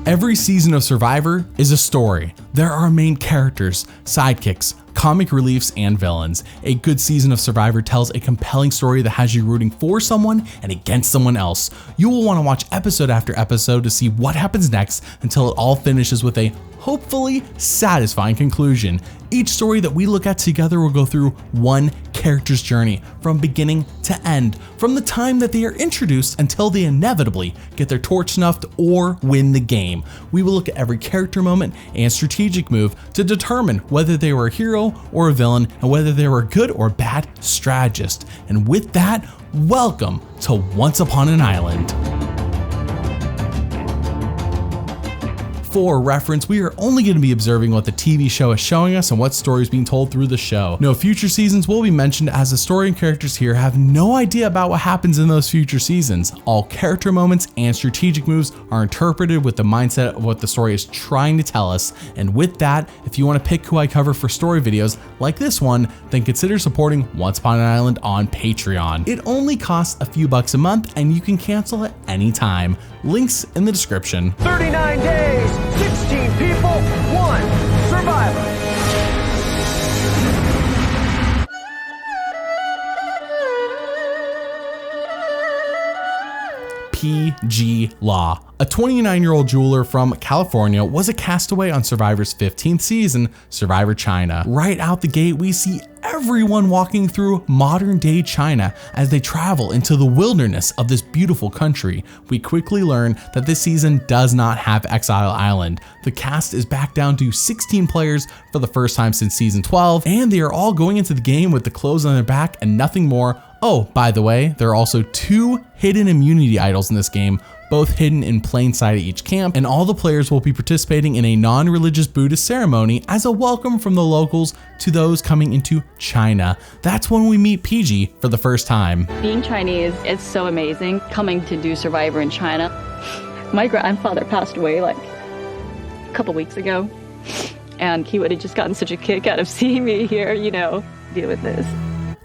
Every season of Survivor is a story. There are main characters, sidekicks, comic reliefs, and villains. A good season of Survivor tells a compelling story that has you rooting for someone and against someone else. You will want to watch episode after episode to see what happens next until it all finishes with a hopefully satisfying conclusion. Each story that we look at together will go through one character's journey from beginning to end, from the time that they are introduced until they inevitably get their torch snuffed or win the game. We will look at every character moment and strategic move to determine whether they were a hero or a villain and whether they were a good or bad strategist. And with that, welcome to Once Upon an Island. For reference, we are only going to be observing what the TV show is showing us and what story is being told through the show. No future seasons will be mentioned, as the story and characters here have no idea about what happens in those future seasons. All character moments and strategic moves are interpreted with the mindset of what the story is trying to tell us. And with that, if you want to pick who I cover for story videos like this one, then consider supporting Once Upon an Island on Patreon. It only costs a few bucks a month and you can cancel at any time. Links in the description. 39 days, 16 people, 1 survivor. Peih-Gee Law. A 29-year-old jeweler from California was a castaway on Survivor's 15th season, Survivor China. Right out the gate, we see everyone walking through modern-day China as they travel into the wilderness of this beautiful country. We quickly learn that this season does not have Exile Island. The cast is back down to 16 players for the first time since season 12, and they are all going into the game with the clothes on their back and nothing more. Oh, by the way, there are also 2 hidden immunity idols in this game, both hidden in plain sight at each camp, and all the players will be participating in a non-religious Buddhist ceremony as a welcome from the locals to those coming into China. That's when we meet Peih-Gee for the first time. Being Chinese, it's so amazing coming to do Survivor in China. My grandfather passed away like a couple weeks ago, and he would have just gotten such a kick out of seeing me here, you know, deal with this.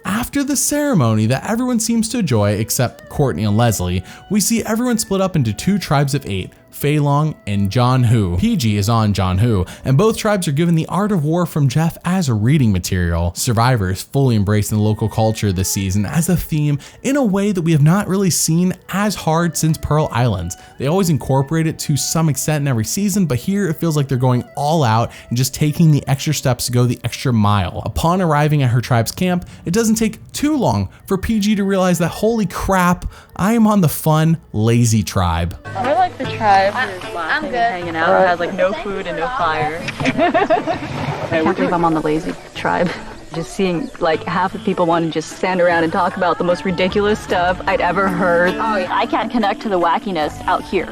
After the ceremony that everyone seems to enjoy except Courtney and Leslie, we see everyone split up into 2 tribes of 8, Fei Long and Zhan Hu. Peih-Gee is on Zhan Hu, and both tribes are given the Art of War from Jeff as a reading material. Survivor is fully embracing the local culture this season as a theme in a way that we have not really seen as hard since Pearl Islands. They always incorporate it to some extent in every season, but here it feels like they're going all out and just taking the extra steps to go the extra mile. Upon arriving at her tribe's camp, it doesn't take too long for Peih-Gee to realize that, holy crap, I am on the fun, lazy tribe. I like the tribe. I'm good. Hanging out. It has like no food and no fire. I can't believe I'm on the lazy tribe. Just seeing like half the people want to just stand around and talk about the most ridiculous stuff I'd ever heard. Oh, yeah. I can't connect to the wackiness out here.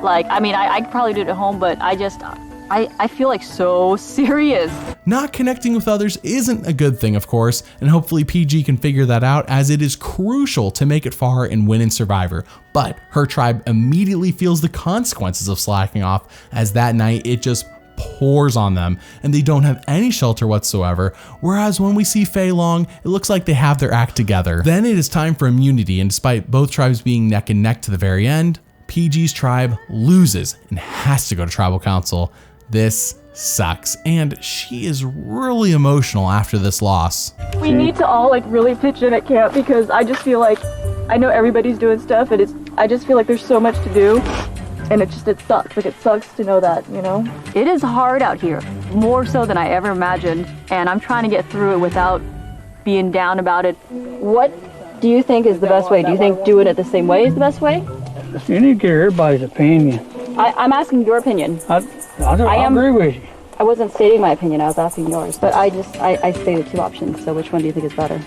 Like, I mean, I could probably do it at home, but I feel like so serious. Not connecting with others isn't a good thing, of course, and hopefully Peih-Gee can figure that out, as it is crucial to make it far and win in Survivor. But her tribe immediately feels the consequences of slacking off, as that night it just pours on them and they don't have any shelter whatsoever, whereas when we see Fei Long, it looks like they have their act together. Then it is time for immunity, and despite both tribes being neck and neck to the very end, Peih-Gee's tribe loses and has to go to tribal council. This sucks, and she is really emotional after this loss. We need to all like really pitch in at camp, because I just feel like I know everybody's doing stuff, and I just feel like there's so much to do, and it sucks. Like, it sucks to know that, you know? It is hard out here, more so than I ever imagined, and I'm trying to get through it without being down about it. What do you think is the best way? Do you think doing it the same way is the best way? You need to get everybody's opinion. I'm asking your opinion. I agree with you. I wasn't stating my opinion, I was asking yours. But I stated 2 options, so which one do you think is better,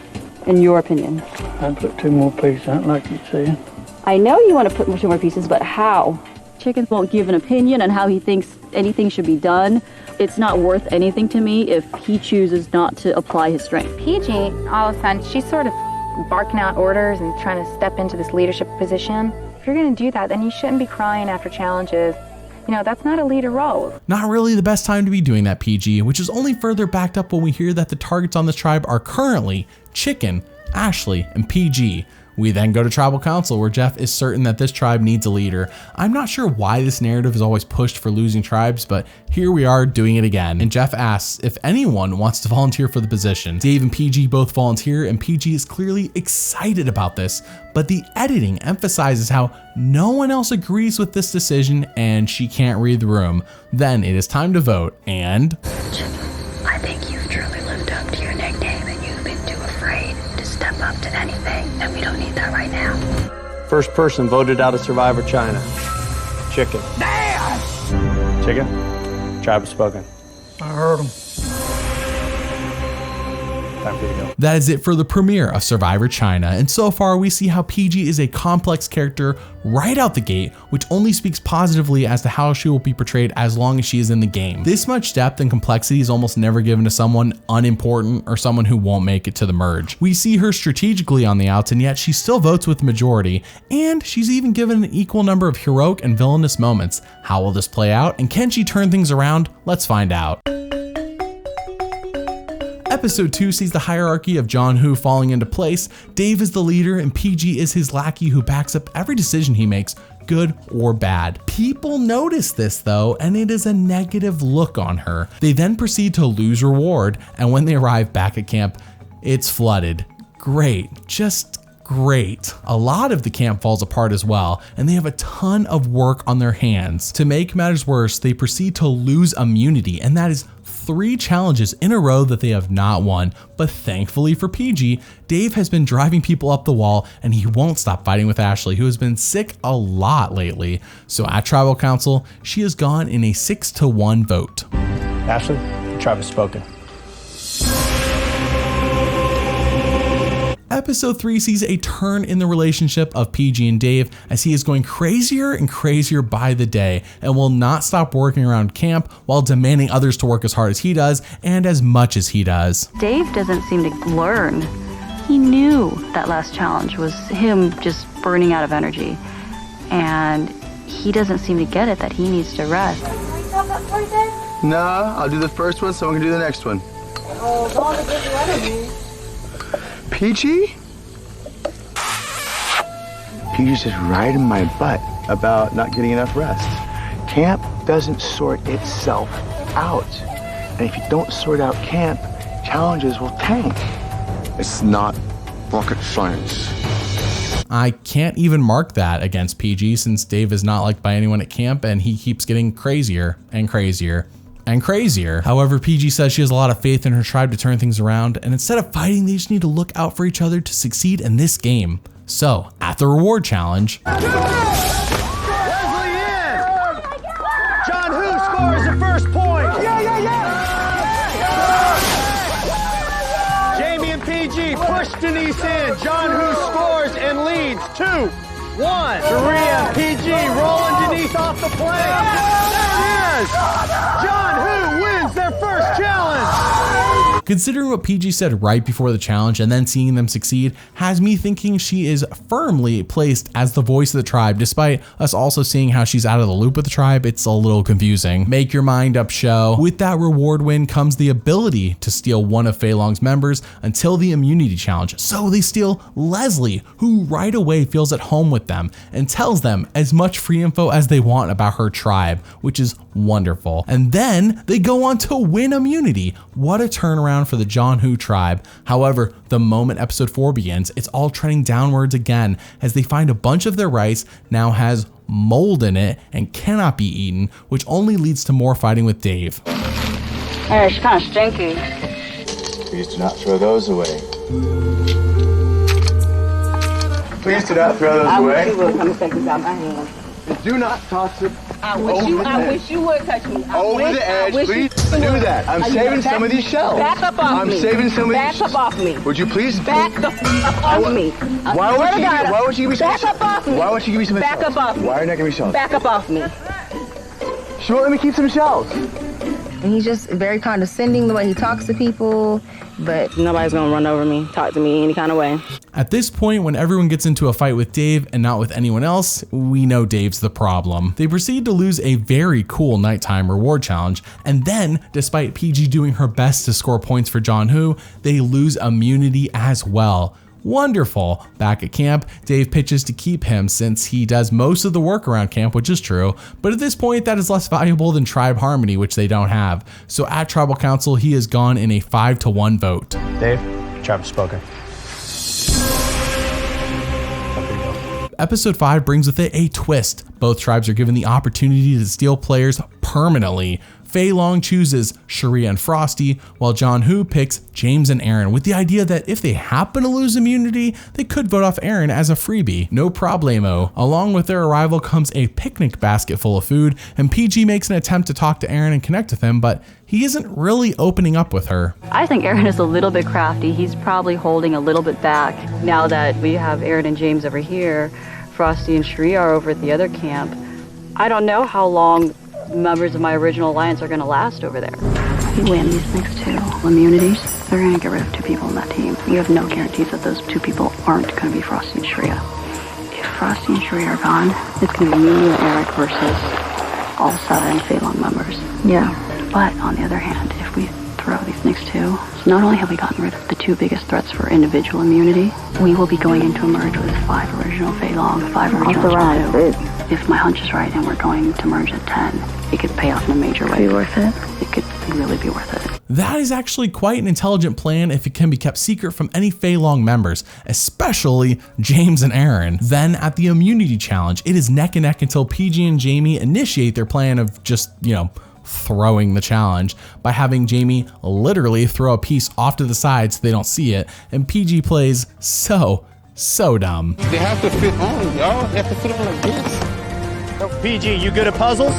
in your opinion? I'd put 2 more pieces on it, like you said. I know you want to put 2 more pieces, but how? Chicken won't give an opinion on how he thinks anything should be done. It's not worth anything to me if he chooses not to apply his strength. Peih-Gee, all of a sudden, she's sort of barking out orders and trying to step into this leadership position. If you're going to do that, then you shouldn't be crying after challenges. You know, that's not a leader role. Not really the best time to be doing that, Peih-Gee, which is only further backed up when we hear that the targets on this tribe are currently Chicken, Ashley, and Peih-Gee. We then go to Tribal Council, where Jeff is certain that this tribe needs a leader. I'm not sure why this narrative is always pushed for losing tribes, but here we are doing it again. And Jeff asks if anyone wants to volunteer for the position. Dave and Peih-Gee both volunteer, and Peih-Gee is clearly excited about this, but the editing emphasizes how no one else agrees with this decision and she can't read the room. Then it is time to vote, and I think you've truly lived up to your nickname and you've been too afraid to step up to anything, and we don't need that right now. First person voted out of Survivor China. Chicken. Damn! Chicken? Tribe has spoken. I heard him. Time for you to go. that is it for the premiere of Survivor China, and so far we see how Peih-Gee is a complex character right out the gate, which only speaks positively as to how she will be portrayed as long as she is in the game. This much depth and complexity is almost never given to someone unimportant or someone who won't make it to the merge. We see her strategically on the outs, and yet she still votes with the majority, and she's even given an equal number of heroic and villainous moments. How will this play out, and can she turn things around? Let's find out. Episode 2 sees the hierarchy of Zhan Hu falling into place. Dave is the leader and Peih-Gee is his lackey who backs up every decision he makes, good or bad. People notice this though, and it is a negative look on her. They then proceed to lose reward, and when they arrive back at camp, it's flooded. Great, just great. A lot of the camp falls apart as well, and they have a ton of work on their hands. To make matters worse, they proceed to lose immunity, and that is 3 challenges in a row that they have not won. But thankfully for Peih-Gee, Dave has been driving people up the wall, and he won't stop fighting with Ashley, who has been sick a lot lately. So at Tribal Council, she has gone in a 6-1 vote. Ashley, the tribe has spoken. Episode 3 sees a turn in the relationship of Peih-Gee and Dave as he is going crazier and crazier by the day and will not stop working around camp while demanding others to work as hard as he does and as much as he does. Dave doesn't seem to learn. He knew that last challenge was him just burning out of energy, and he doesn't seem to get it that he needs to rest. Nah, I'll do the first one, someone can do the next one. Peih-Gee? Peih-Gee's just riding my butt about not getting enough rest. Camp doesn't sort itself out. And if you don't sort out camp, challenges will tank. It's not rocket science. I can't even mark that against Peih-Gee since Dave is not liked by anyone at camp and he keeps getting crazier and crazier and crazier. However, Peih-Gee says she has a lot of faith in her tribe to turn things around, and instead of fighting, they just need to look out for each other to succeed in this game. So, at the reward challenge, Zhan Hu scores the first point. Jamie and Peih-Gee push Denise in. Zhan Hu scores and leads 2-1. Sharia and Peih-Gee rolling Denise off the plank. There it is. Zhan Hu wins their first challenge. considering what Peih-Gee said right before the challenge and then seeing them succeed, has me thinking she is firmly placed as the voice of the tribe. Despite us also seeing how she's out of the loop with the tribe, it's a little confusing. Make your mind up, show. With that reward win comes the ability to steal one of Fei Long's members until the immunity challenge. So they steal Leslie, who right away feels at home with them and tells them as much free info as they want about her tribe, which is wonderful. And then they go on to win immunity. What a turnaround for the Zhan Hu tribe. However, the moment episode 4 begins, it's all trending downwards again as they find a bunch of their rice now has mold in it and cannot be eaten, which only leads to more fighting with Dave. Hey, she's kind of stinky. Please do not throw those away. Please do not throw those away. I wish you would come and take this out my hand. Do not toss it. I wish you would touch me. Over the edge, please do that. I'm saving some of these shells. Back up off me. I'm saving some of these. Back up off me. Would you please? Back the up off me. Why would you give me some? Back up off me. Why would you give me some? Back up off me. Why are you not giving me shells? Back up off me. She won't let me keep some shells. And he's just very condescending the way he talks to people, but Nobody's gonna run over me, talk to me any kind of way. At this point, when everyone gets into a fight with Dave and not with anyone else, we know Dave's the problem. They proceed to lose a very cool nighttime reward challenge, and then, despite Peih-Gee doing her best to score points for Zhan Hu, they lose immunity as well. Wonderful. Back at camp, Dave pitches to keep him since he does most of the work around camp, which is true, but at this point that is less valuable than tribe harmony, which they don't have. So at tribal council, he has gone in a 5-1 vote. Dave, tribe has spoken. Episode 5 brings with it a twist. Both tribes are given the opportunity to steal players permanently. Fei Long chooses Sharia and Frosty, while Zhan Hu picks James and Aaron, with the idea that if they happen to lose immunity, they could vote off Aaron as a freebie. No problemo. Along with their arrival comes a picnic basket full of food, and Peih-Gee makes an attempt to talk to Aaron and connect with him, but he isn't really opening up with her. I think Aaron is a little bit crafty. He's probably holding a little bit back. Now that we have Aaron and James over here, Frosty and Sharia are over at the other camp. I don't know how long members of my original alliance are going to last over there. If we win these next 2 immunities, they're going to get rid of 2 people on that team. We have no guarantees that those 2 people aren't going to be Frosty and Sharia. If Frosty and Sharia are gone, it's going to be me and Eric versus all 7 Fei Long members. Yeah. But on the other hand, if we throw these next 2, not only have we gotten rid of the 2 biggest threats for individual immunity, we will be going into a merge with 5 original Fei Long, 5 original Zhan Hu. If my hunch is right and we're going to merge at 10, it could pay off in a major way. Be worth it? It could really be worth it. That is actually quite an intelligent plan if it can be kept secret from any Fei Long members, especially James and Aaron. Then at the immunity challenge, it is neck and neck until Peih-Gee and Jamie initiate their plan of just, throwing the challenge by having Jamie literally throw a piece off to the side so they don't see it, and Peih-Gee plays so dumb. They have to fit on, y'all. They have to fit on like this. Peih-Gee, you good at puzzles?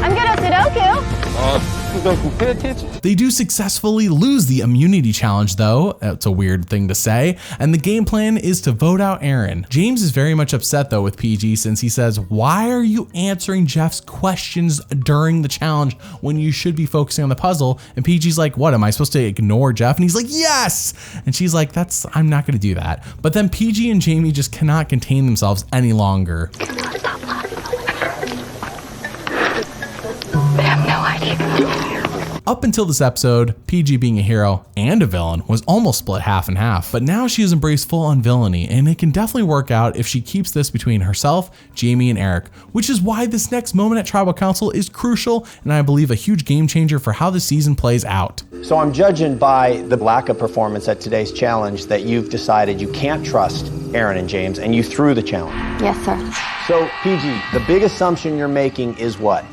I'm good at Sudoku. Pay attention. They do successfully lose the immunity challenge though. It's a weird thing to say. And the game plan is to vote out Aaron. James is very much upset though with Peih-Gee since he says, why are you answering Jeff's questions during the challenge when you should be focusing on the puzzle? And Peih-Gee's like, what, am I supposed to ignore Jeff? And he's like, yes! And she's like, I'm not gonna do that. But then Peih-Gee and Jamie just cannot contain themselves any longer. They have no idea. Up until this episode, Peih-Gee being a hero and a villain was almost split half and half, but now she has embraced full-on villainy, and it can definitely work out if she keeps this between herself, Jamie, and Eric, which is why this next moment at Tribal Council is crucial and I believe a huge game changer for how the season plays out. So I'm judging by the lack of performance at today's challenge that you've decided you can't trust Aaron and James, and you threw the challenge. Yes, sir. So, Peih-Gee, the big assumption you're making is what?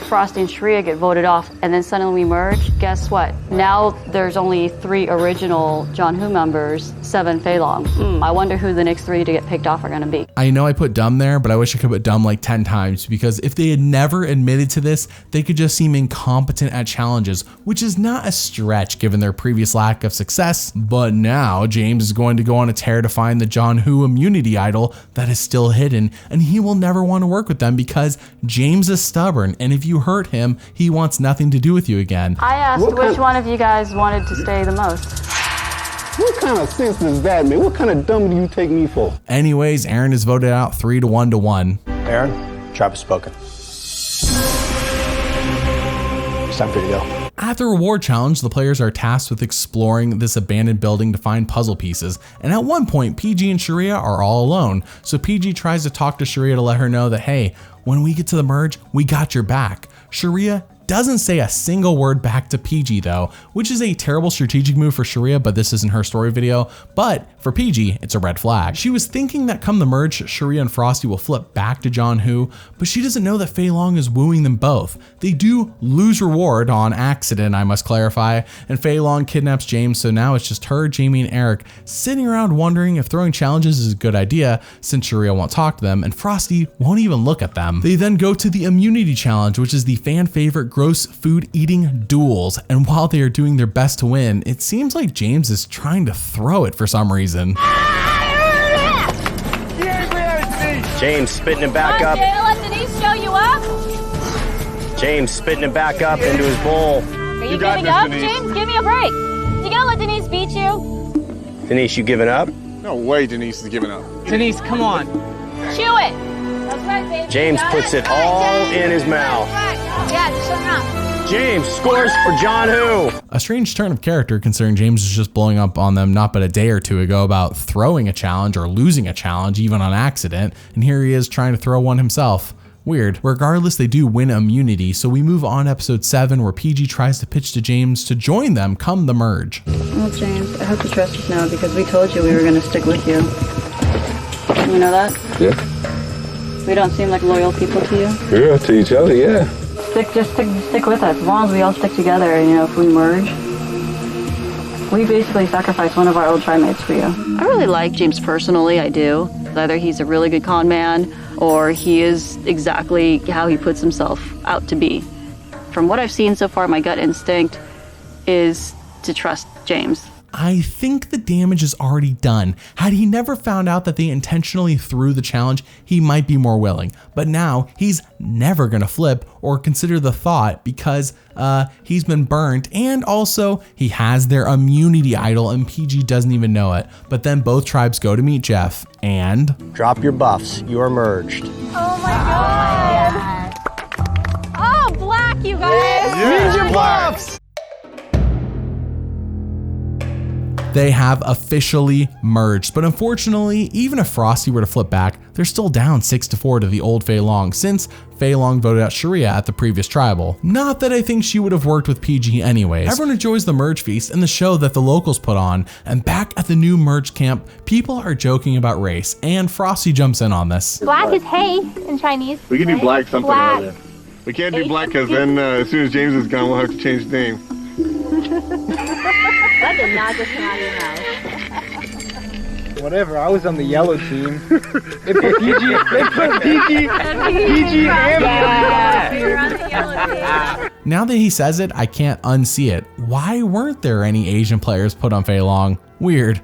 Frosty and Sharia get voted off, and then suddenly we merge. Guess what? Now there's only 3 original Zhan Hu members, 7 Fei Long. I wonder who the next 3 to get picked off are going to be. I know I put dumb there, but I wish I could put dumb like 10 times, because if they had never admitted to this, they could just seem incompetent at challenges, which is not a stretch given their previous lack of success. But now James is going to go on a tear to find the Zhan Hu immunity idol that is still hidden, and he will never want to work with them because James is stubborn, and if you hurt him, he wants nothing to do with you again. I asked which one of you guys wanted to stay the most. What kind of sense does that make? What kind of dumb do you take me for? Anyways, Aaron is voted out 3-1. Aaron, tribe has spoken. It's time for you to go. At the reward challenge, the players are tasked with exploring this abandoned building to find puzzle pieces, and at one point, Peih-Gee and Sharia are all alone, so Peih-Gee tries to talk to Sharia to let her know that, hey, when we get to the merge, we got your back. Sharia doesn't say a single word back to Peih-Gee though, which is a terrible strategic move for Sharia, but this isn't her story video. But for Peih-Gee, it's a red flag. She was thinking that come the merge, Sharia and Frosty will flip back to Zhan Hu, but she doesn't know that Fei Long is wooing them both. They do lose reward on accident, I must clarify, and Fei Long kidnaps James, so now it's just her, Jamie, and Eric sitting around wondering if throwing challenges is a good idea since Sharia won't talk to them and Frosty won't even look at them. They then go to the immunity challenge, which is the fan favorite gross food eating duels, and while they are doing their best to win, it seems like James is trying to throw it for some reason. James spitting it back up. Let Denise show you up. James spitting it back up into his bowl. Are you giving up, James? Give me a break. You gonna let Denise beat you? Denise, you giving up? No way Denise is giving up. Denise, come on. Chew it. That's right, baby. James puts it all in his mouth. Yeah, just shut up. James scores for Zhan Hu. A strange turn of character considering James was just blowing up on them not but a day or two ago about throwing a challenge or losing a challenge even on accident, and here he is trying to throw one himself. Weird. Regardless, they do win immunity, so we move on to episode 7 where Peih-Gee tries to pitch to James to join them come the merge. Well, James, I hope you trust us now because we told you we were going to stick with you. You know that? Yeah. We don't seem like loyal people to you. Yeah, to each other, yeah. Stick with us. As long as we all stick together, if we merge. We basically sacrificed one of our old tri-mates for you. I really like James personally, I do. Either he's a really good con man or he is exactly how he puts himself out to be. From what I've seen so far, my gut instinct is to trust James. I think the damage is already done. Had he never found out that they intentionally threw the challenge, he might be more willing. But now he's never gonna flip or consider the thought because he's been burnt, and also he has their immunity idol and Peih-Gee doesn't even know it. But then both tribes go to meet Jeff and Drop your buffs. You are merged. Oh my god. Oh, black, you guys. Use your buffs. they have officially merged. But unfortunately, even if Frosty were to flip back, they're still down 6-4 to the old Fei Long, since Fei Long voted out Sharia at the previous tribal. Not that I think she would have worked with Peih-Gee anyways. Everyone enjoys the merge feast and the show that the locals put on, and back at the new merge camp, people are joking about race, and Frosty jumps in on this. Black is hey in Chinese. We can do black something Black. or other. We can't do black because then as soon as James is gone, we'll have to change the name. That did not just come out of your mouth. Whatever, I was on the yellow team. They put Peih-Gee and Now that he says it, I can't unsee it. Why weren't there any Asian players put on Fei Long? Weird.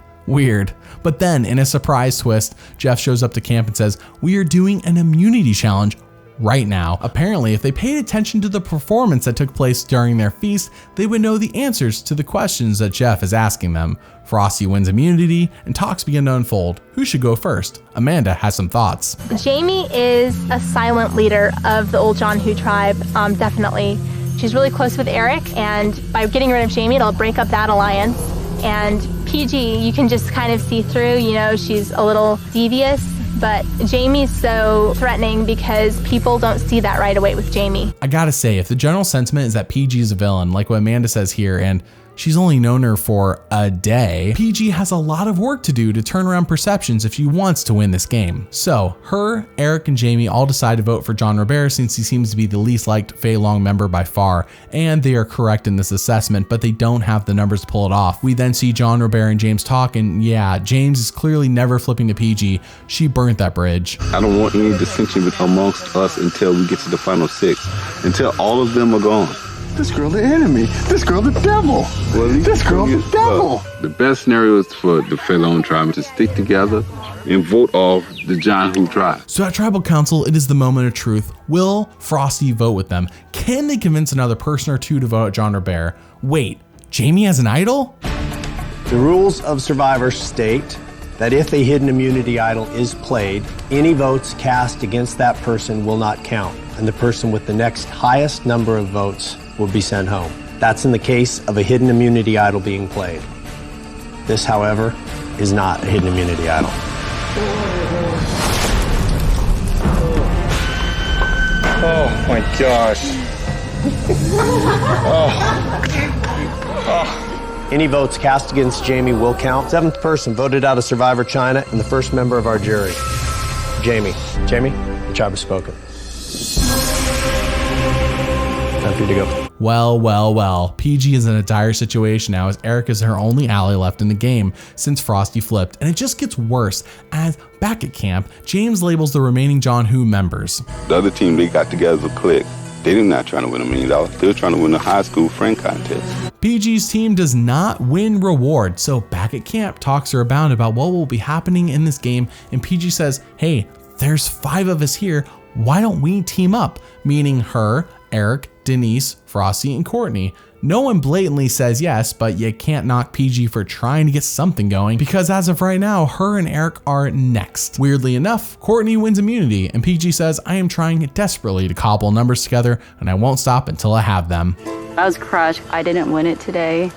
But then, in a surprise twist, Jeff shows up to camp and says, "We are doing an immunity challenge right now." Apparently, if they paid attention to the performance that took place during their feast, they would know the answers to the questions that Jeff is asking them. Frosty wins immunity, and talks begin to unfold. Who should go first? Amanda has some thoughts. Jamie is a silent leader of the old Zhan Hu tribe, definitely. She's really close with Eric, and by getting rid of Jamie, it'll break up that alliance. And Peih-Gee, you can just kind of see through, she's a little devious, but Jamie's so threatening because people don't see that right away with Jamie. I gotta say, if the general sentiment is that Peih-Gee is a villain, like what Amanda says here, and she's only known her for a day, Peih-Gee has a lot of work to do to turn around perceptions if she wants to win this game. So, her, Eric, and Jamie all decide to vote for John Robert since he seems to be the least liked Fei Long member by far, and they are correct in this assessment, but they don't have the numbers to pull it off. We then see John Robert and James talk, and yeah, James is clearly never flipping to Peih-Gee. She burnt that bridge. I don't want any dissension amongst us until we get to the final six, until all of them are gone. This girl the enemy. This girl the devil. Well, this girl the devil. The best scenario is for the Fei Long tribe to stick together and vote off the Zhan Hu tribe. So at Tribal Council, it is the moment of truth. Will Frosty vote with them? Can they convince another person or two to vote John Robert? Wait, Jamie has an idol? The rules of Survivor state that if a hidden immunity idol is played, any votes cast against that person will not count, and the person with the next highest number of votes will be sent home. That's in the case of a hidden immunity idol being played. This, however, is not a hidden immunity idol. Oh my gosh. Any votes cast against Jamie will count. 7th person voted out of Survivor China and the first member of our jury. Jamie, the tribe has spoken. Time for you to go. Well. Peih-Gee is in a dire situation now as Eric is her only ally left in the game since Frosty flipped, and it just gets worse as back at camp, James labels the remaining Zhan Hu members. The other team, they got together as a clique. They were not trying to win $1 million. They were trying to win a high school friend contest. Peih-Gee's team does not win reward, so back at camp, talks are abound about what will be happening in this game, and Peih-Gee says, "Hey, there's 5 of us here, why don't we team up?" Meaning her, Eric, Denise, Frosty, and Courtney. No one blatantly says yes, but you can't knock Peih-Gee for trying to get something going, because as of right now, her and Eric are next. Weirdly enough, Courtney wins immunity, and Peih-Gee says, I am trying desperately to cobble numbers together, and I won't stop until I have them. I was crushed. I didn't win it today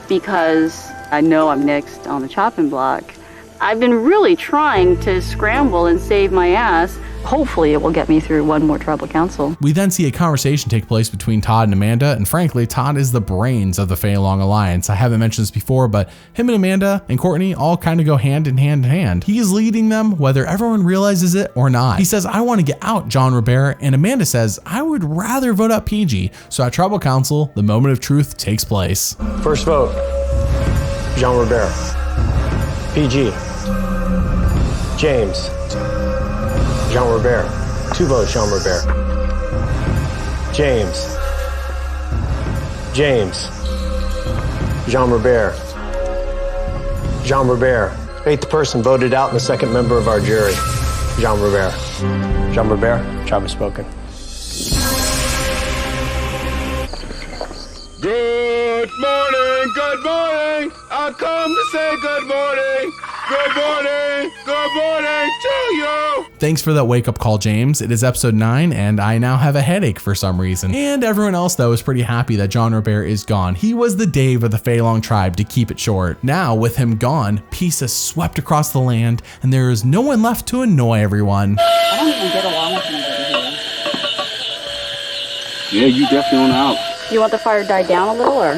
because I know I'm next on the chopping block. I've been really trying to scramble and save my ass. Hopefully it will get me through one more tribal council. We then see a conversation take place between Todd and Amanda, and frankly, Todd is the brains of the Fei Long Alliance. I haven't mentioned this before, but him and Amanda and Courtney all kind of go hand in hand. He is leading them whether everyone realizes it or not. He says, I want to get out Jean Robert, and Amanda says, I would rather vote out Peih-Gee. So at tribal council, the moment of truth takes place. First vote, Jean Robert. Peih-Gee. James. Jean Robert. 2 votes, Jean Robert. James. Jean Robert. Jean Robert. 8th person voted out and the 2nd member of our jury. Jean Robert. Jean Robert, tribe has spoken. Good morning, good morning. I come to say good morning. Good morning to you. Thanks for that wake up call, James. It is episode 9 and I now have a headache for some reason. And everyone else though is pretty happy that Jean Robert is gone. He was the Dave of the Fei Long tribe, to keep it short. Now with him gone, peace has swept across the land and there is no one left to annoy everyone. I don't even get along with anybody here. Yeah, you definitely on the out. You want the fire to die down a little, or?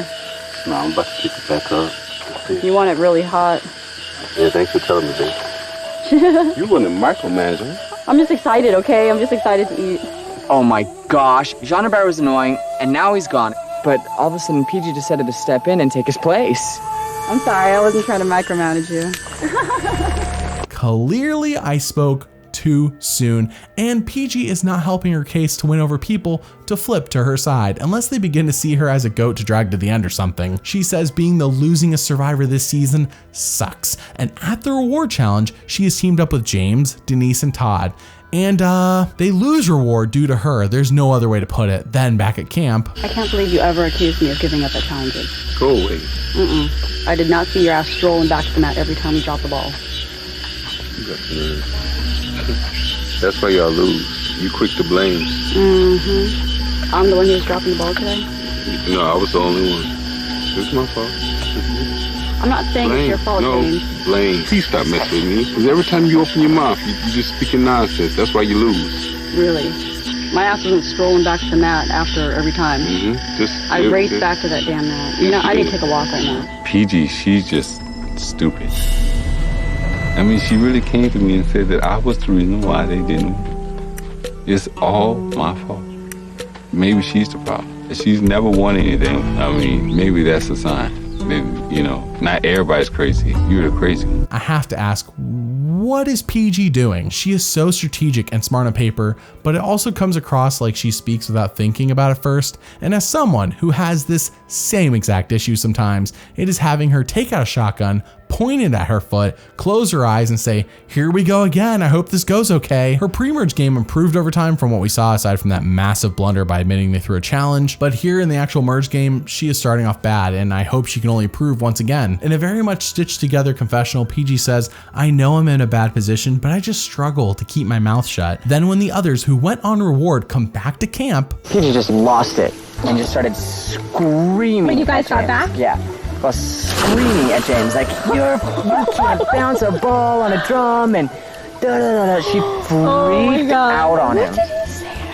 No, I'm about to kick it back up. You want it really hot? Yeah, thanks for telling me, babe. You wasn't micromanaging. I'm just excited, okay? I'm just excited to eat. Oh my gosh, Jean Robert was annoying, and now he's gone. But all of a sudden, Peih-Gee decided to step in and take his place. I'm sorry, I wasn't trying to micromanage you. Clearly, I spoke too soon, and Peih-Gee is not helping her case to win over people to flip to her side, unless they begin to see her as a goat to drag to the end or something. She says being the losingest survivor this season sucks, and at the reward challenge, she is teamed up with James, Denise, and Todd. And they lose reward due to her. There's no other way to put it. Then back at camp, I can't believe you ever accused me of giving up at challenges. Go away. I did not see your ass strolling back to the mat every time we dropped the ball. You got nerves. That's why y'all lose. You quick to blame. I'm the one who was dropping the ball today? No, I was the only one. It's my fault. I'm not saying it's your fault, James. Blame. Please stop messing with me. Because every time you open your mouth, you just speaking nonsense. That's why you lose. Really? My ass wasn't strolling back to the mat after every time. I raced back to that damn mat. You know, I need to take a walk right now. Peih-Gee, she's just stupid. I mean, she really came to me and said that I was the reason why they didn't. It's all my fault. Maybe she's the problem. She's never won anything. I mean, maybe that's a sign. Maybe, you know, not everybody's crazy. You're the crazy one. I have to ask, what is Peih-Gee doing? She is so strategic and smart on paper, but it also comes across like she speaks without thinking about it first. And as someone who has this same exact issue sometimes, it is having her take out a shotgun, point it at her foot, close her eyes and say, here we go again, I hope this goes okay. Her pre-merge game improved over time from what we saw, aside from that massive blunder by admitting they threw a challenge, but here in the actual merge game, she is starting off bad, and I hope she can only improve once again. In a very much stitched together confessional, Peih-Gee says, I know I'm in a bad position, but I just struggle to keep my mouth shut. Then when the others who went on reward come back to camp, Peih-Gee just lost it and just started screaming. When you guys got back? Yeah. Was screaming at James like, you can't bounce a ball on a drum, and da-da-da-da. She freaked out on him.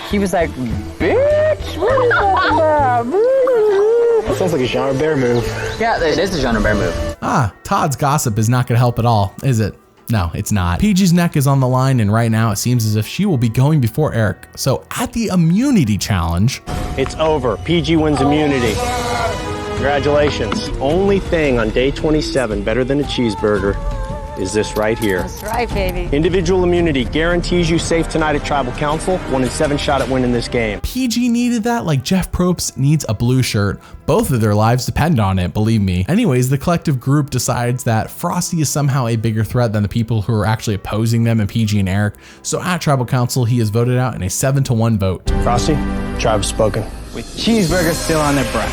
He was like, bitch, what are you talking about? Sounds like a Jean Robert move. Yeah, it is a Jean Robert move. Todd's gossip is not going to help at all, is it? No, it's not. Peih-Gee's neck is on the line, and right now it seems as if she will be going before Eric. So at the immunity challenge, It's over. Peih-Gee wins immunity. Congratulations. Only thing on day 27 better than a cheeseburger is this right here. That's right, baby. Individual immunity guarantees you safe tonight at Tribal Council. 1 in 7 shot at winning this game. Peih-Gee needed that like Jeff Probst needs a blue shirt. Both of their lives depend on it, believe me. Anyways, the collective group decides that Frosty is somehow a bigger threat than the people who are actually opposing them and Peih-Gee and Eric. So at Tribal Council, he is voted out in a 7-1 vote. Frosty, tribe has spoken. With cheeseburgers still on their breath.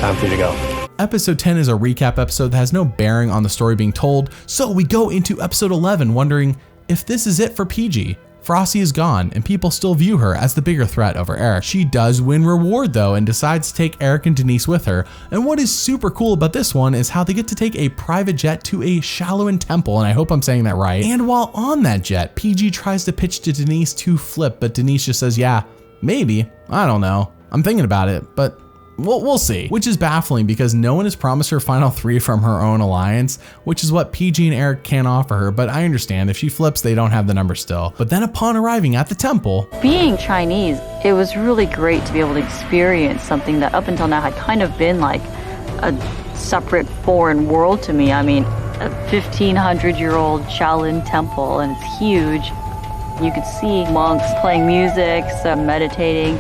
Time for you to go. Episode 10 is a recap episode that has no bearing on the story being told, so we go into episode 11 wondering if this is it for Peih-Gee. Frosty is gone, and people still view her as the bigger threat over Eric. She does win reward though, and decides to take Eric and Denise with her. And what is super cool about this one is how they get to take a private jet to a Shaolin temple, and I hope I'm saying that right. And while on that jet, Peih-Gee tries to pitch to Denise to flip, but Denise just says, yeah, maybe, I don't know. I'm thinking about it, but we'll see. Which is baffling because no one has promised her final 3 from her own alliance, which is what Peih-Gee and Eric can offer her, but I understand if she flips, they don't have the number still. But then upon arriving at the temple, being Chinese, it was really great to be able to experience something that up until now had kind of been like a separate foreign world to me. I mean, a 1500-year-old Shaolin temple, and it's huge. You could see monks playing music, some meditating.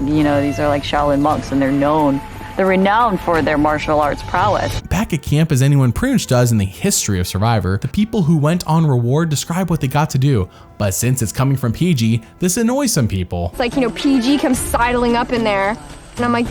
You know, these are like Shaolin monks, and they're renowned for their martial arts prowess. Back at camp, as anyone pretty much does in the history of Survivor, the people who went on reward describe what they got to do. But since it's coming from Peih-Gee, this annoys some people. It's like, you know, Peih-Gee comes sidling up in there, and I'm like,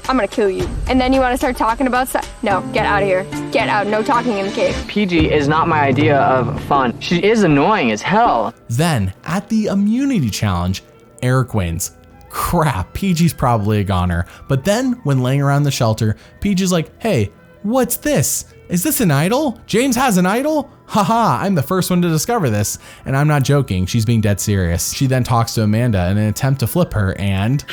I'm gonna kill you. And then you wanna start talking about stuff? No, get out of here. Get out, no talking in the cave. Peih-Gee is not my idea of fun. She is annoying as hell. Then, at the immunity challenge, Eric wins. Crap, Peih-Gee's probably a goner. But then, when laying around the shelter, Peih-Gee's like, hey, what's this? Is this an idol? James has an idol? Haha, I'm the first one to discover this. And I'm not joking, she's being dead serious. She then talks to Amanda in an attempt to flip her and...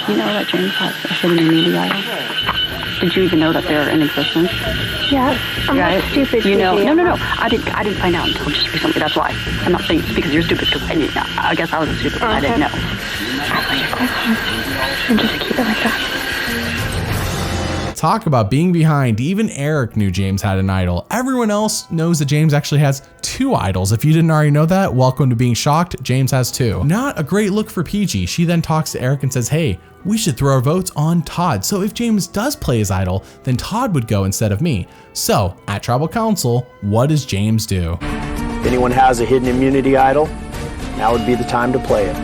You know that James has a hidden immunity idol? Did you even know that they're in existence? Yeah, I'm not stupid. You know, no. I didn't find out until just recently. That's why. I'm not saying it's because you're stupid, because I guess I was stupid, but I didn't know. And just keep it like that. Talk about being behind. Even Eric knew James had an idol. Everyone else knows that James actually has 2 idols. If you didn't already know that, welcome to being shocked. James has 2. Not a great look for Peih-Gee. She then talks to Eric and says, hey, we should throw our votes on Todd. So if James does play his idol, then Todd would go instead of me. So at Tribal Council, what does James do? If anyone has a hidden immunity idol, now would be the time to play it.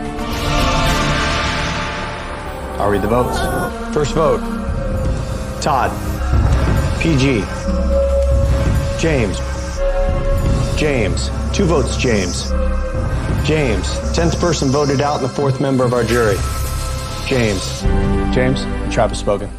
I'll read the votes. First vote, Todd. Peih-Gee. James. 2 votes, James. 10th person voted out and the 4th member of our jury. James, the tribe has spoken.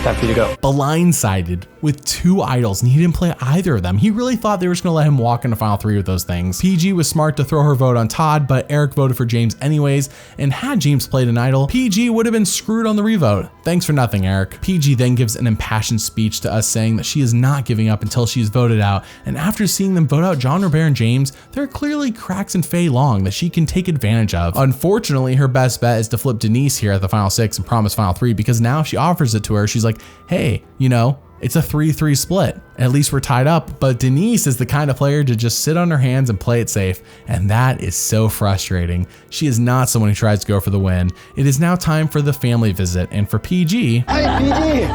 Time for you to go. Blindsided with 2 idols, and he didn't play either of them. He really thought they were just gonna let him walk into final 3 with those things. Peih-Gee was smart to throw her vote on Todd, but Eric voted for James anyways, and had James played an idol, Peih-Gee would have been screwed on the revote. Thanks for nothing, Eric. Peih-Gee then gives an impassioned speech to us saying that she is not giving up until she is voted out, and after seeing them vote out John, Robert, and James, there are clearly cracks in Fei Long that she can take advantage of. Unfortunately, her best bet is to flip Denise here at the final 6 and promise final 3, because now she offers it to her. She's like, hey, you know, it's a 3-3 split. At least we're tied up, but Denise is the kind of player to just sit on her hands and play it safe, and that is so frustrating. She is not someone who tries to go for the win. It is now time for the family visit, and for Peih-Gee... Hey, Peih-Gee!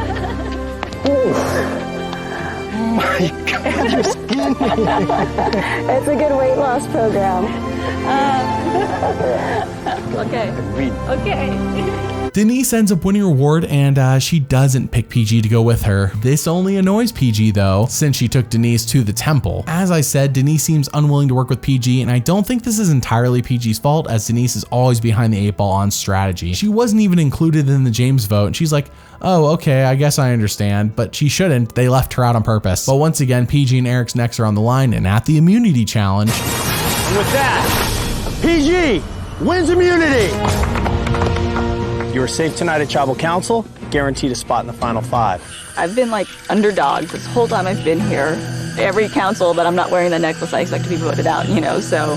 Oh my God, you're skinny! It's a good weight loss program. Okay. Denise ends up winning a reward, and she doesn't pick Peih-Gee to go with her. This only annoys Peih-Gee though, since she took Denise to the temple. As I said, Denise seems unwilling to work with Peih-Gee, and I don't think this is entirely Peih-Gee's fault, as Denise is always behind the 8 ball on strategy. She wasn't even included in the James vote, and she's like, oh, okay, I guess I understand, but she shouldn't. They left her out on purpose. But once again, Peih-Gee and Eric's necks are on the line, and at the immunity challenge... And with that, Peih-Gee wins immunity! You are safe tonight at Tribal Council, guaranteed a spot in the final 5. I've been like underdog this whole time I've been here. Every council that I'm not wearing the necklace, I expect to be voted out, you know, so...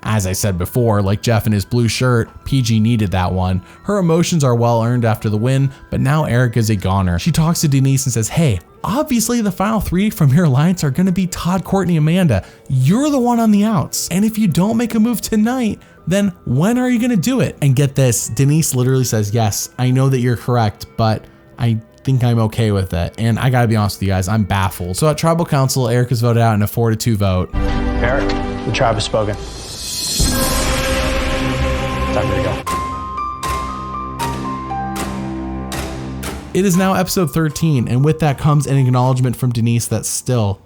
As I said before, like Jeff in his blue shirt, Peih-Gee needed that one. Her emotions are well earned after the win, but now Eric is a goner. She talks to Denise and says, hey, obviously the final 3 from your alliance are gonna be Todd, Courtney, Amanda. You're the one on the outs. And if you don't make a move tonight, then when are you gonna do it? And get this, Denise literally says, yes, I know that you're correct, but I think I'm okay with it. And I gotta be honest with you guys, I'm baffled. So at Tribal Council, Eric is voted out in a 4-2 vote. Eric, the tribe has spoken. Time to go. It is now episode 13, and with that comes an acknowledgement from Denise that still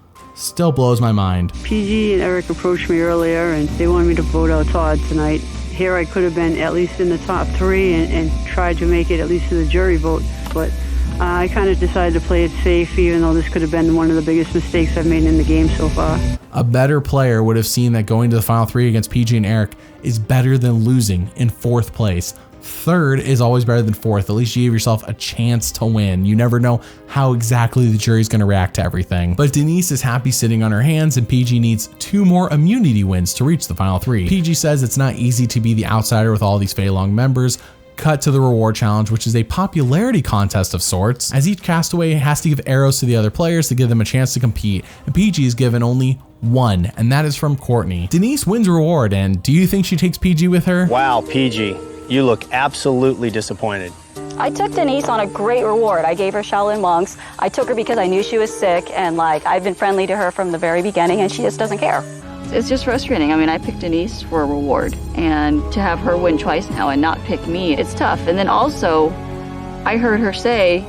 blows my mind. Peih-Gee and Eric approached me earlier, and they wanted me to vote out Todd tonight. Here I could have been at least in the top 3 and tried to make it at least to the jury vote, but I kind of decided to play it safe, even though this could have been one of the biggest mistakes I've made in the game so far. A better player would have seen that going to the final 3 against Peih-Gee and Eric is better than losing in 4th place. 3rd is always better than 4th. At least you gave yourself a chance to win. You never know how exactly the jury's going to react to everything. But Denise is happy sitting on her hands, and Peih-Gee needs 2 more immunity wins to reach the final 3. Peih-Gee says it's not easy to be the outsider with all these Fei Long members. Cut to the reward challenge, which is a popularity contest of sorts, as each castaway has to give arrows to the other players to give them a chance to compete, and Peih-Gee is given only 1, and that is from Courtney. Denise wins a reward, and do you think she takes Peih-Gee with her? Wow, Peih-Gee, you look absolutely disappointed. I took Denise on a great reward. I gave her Shaolin monks. I took her because I knew she was sick, and like I've been friendly to her from the very beginning, and she just doesn't care. It's just frustrating. I mean, I picked Denise for a reward, and to have her win twice now and not pick me, it's tough. And then also, I heard her say,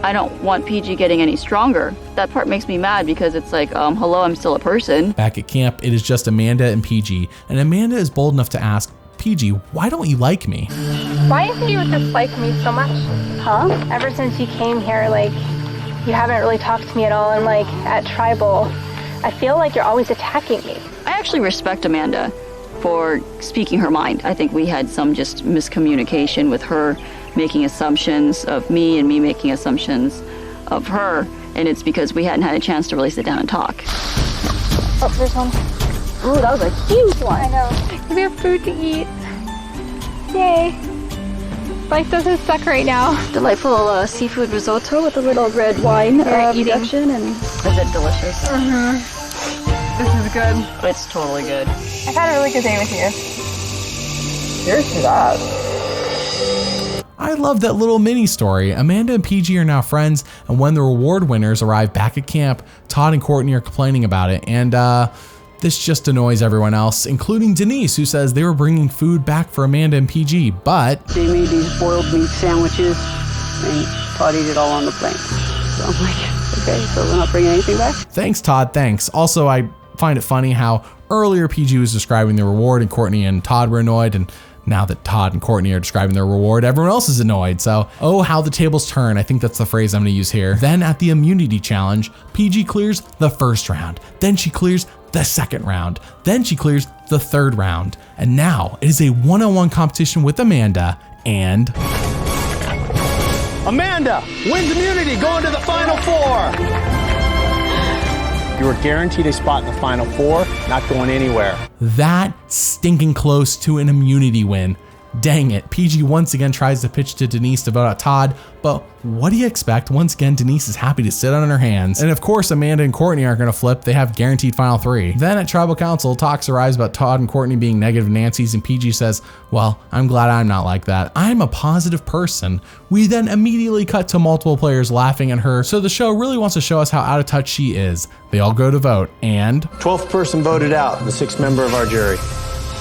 I don't want Peih-Gee getting any stronger. That part makes me mad because it's like, hello, I'm still a person. Back at camp, it is just Amanda and Peih-Gee, and Amanda is bold enough to ask, Peih-Gee, why don't you like me? Why do you dislike me so much? Huh? Ever since you came here, like, you haven't really talked to me at all, and like, at Tribal, I feel like you're always attacking me. I actually respect Amanda for speaking her mind. I think we had some just miscommunication with her making assumptions of me and me making assumptions of her, and it's because we hadn't had a chance to really sit down and talk. Oh, there's one. Ooh, that was a huge one. I know. We have food to eat. Yay. Life doesn't suck right now. Delightful seafood risotto with a little red wine reduction, and is it delicious? Mm-hmm. This is good. It's totally good. I've had a really good day with you. Here's to that. I love that little mini story. Amanda and Peih-Gee are now friends, and when the reward winners arrive back at camp, Todd and Courtney are complaining about it, and this just annoys everyone else, including Denise, who says they were bringing food back for Amanda and Peih-Gee, but They made these boiled meat sandwiches, and Todd ate it all on the plane. So I'm like, okay, so we're not bringing anything back? thanks, Todd, thanks. Also, I find it funny how earlier Peih-Gee was describing the reward and Courtney and Todd were annoyed, and now that Todd and Courtney are describing their reward, everyone else is annoyed. So, oh, how the tables turn. I think that's the phrase I'm going to use here. Then at the immunity challenge, Peih-Gee clears the first round. Then she clears the second round. Then she clears the third round. And now it is a one-on-one competition with Amanda and Amanda wins immunity, going to the Final 4. You are guaranteed a spot in the Final 4, not going anywhere. that stinking close to an immunity win. Dang it, Peih-Gee once again tries to pitch to Denise to vote out Todd, but what do you expect? Once again, Denise is happy to sit on her hands. And of course, Amanda and Courtney aren't gonna flip, they have guaranteed final 3. Then at Tribal Council, talks arise about Todd and Courtney being negative Nancy's, and Peih-Gee says, well, I'm glad I'm not like that. I'm a positive person. We then immediately cut to multiple players laughing at her, so the show really wants to show us how out of touch she is. They all go to vote, and 12th person voted out, the 6th member of our jury,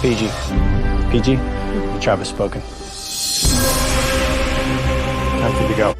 Peih-Gee. Peih-Gee, the tribe has spoken. Time for you to go.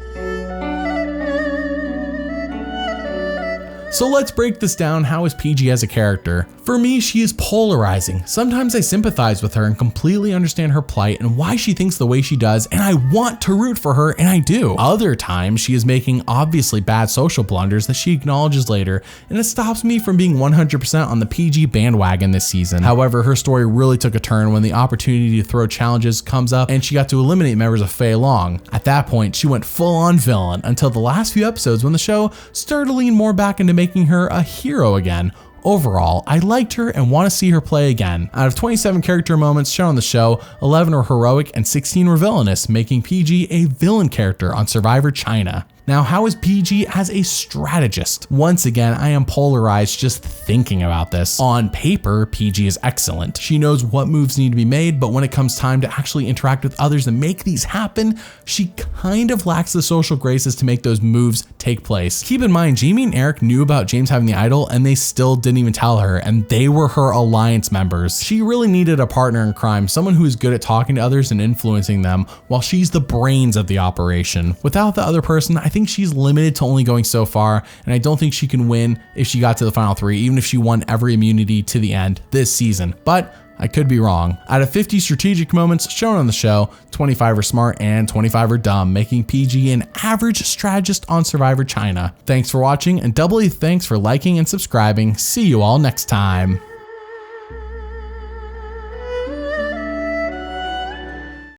So let's break this down. How is Peih-Gee as a character? For me, she is polarizing. Sometimes I sympathize with her and completely understand her plight and why she thinks the way she does, and I want to root for her, and I do. Other times, she is making obviously bad social blunders that she acknowledges later, and it stops me from being 100% on the Peih-Gee bandwagon this season. However, her story really took a turn when the opportunity to throw challenges comes up and she got to eliminate members of Fei Long. At that point, she went full-on villain until the last few episodes when the show started to lean more back into making her a hero again. Overall, I liked her and want to see her play again. Out of 27 character moments shown on the show, 11 were heroic and 16 were villainous, making Peih-Gee a villain character on Survivor China. Now, how is Peih-Gee as a strategist? Once again, I am polarized just thinking about this. On paper, Peih-Gee is excellent. She knows what moves need to be made, but when it comes time to actually interact with others and make these happen, she kind of lacks the social graces to make those moves take place. Keep in mind, Jamie and Eric knew about James having the idol and they still didn't even tell her, and they were her alliance members. She really needed a partner in crime, someone who is good at talking to others and influencing them while she's the brains of the operation. Without the other person, I think she's limited to only going so far, and I don't think she can win if she got to the final 3, even if she won every immunity to the end this season. But I could be wrong. Out of 50 strategic moments shown on the show, 25 are smart and 25 are dumb, making Peih-Gee an average strategist on Survivor China. Thanks for watching, and doubly thanks for liking and subscribing. See you all next time.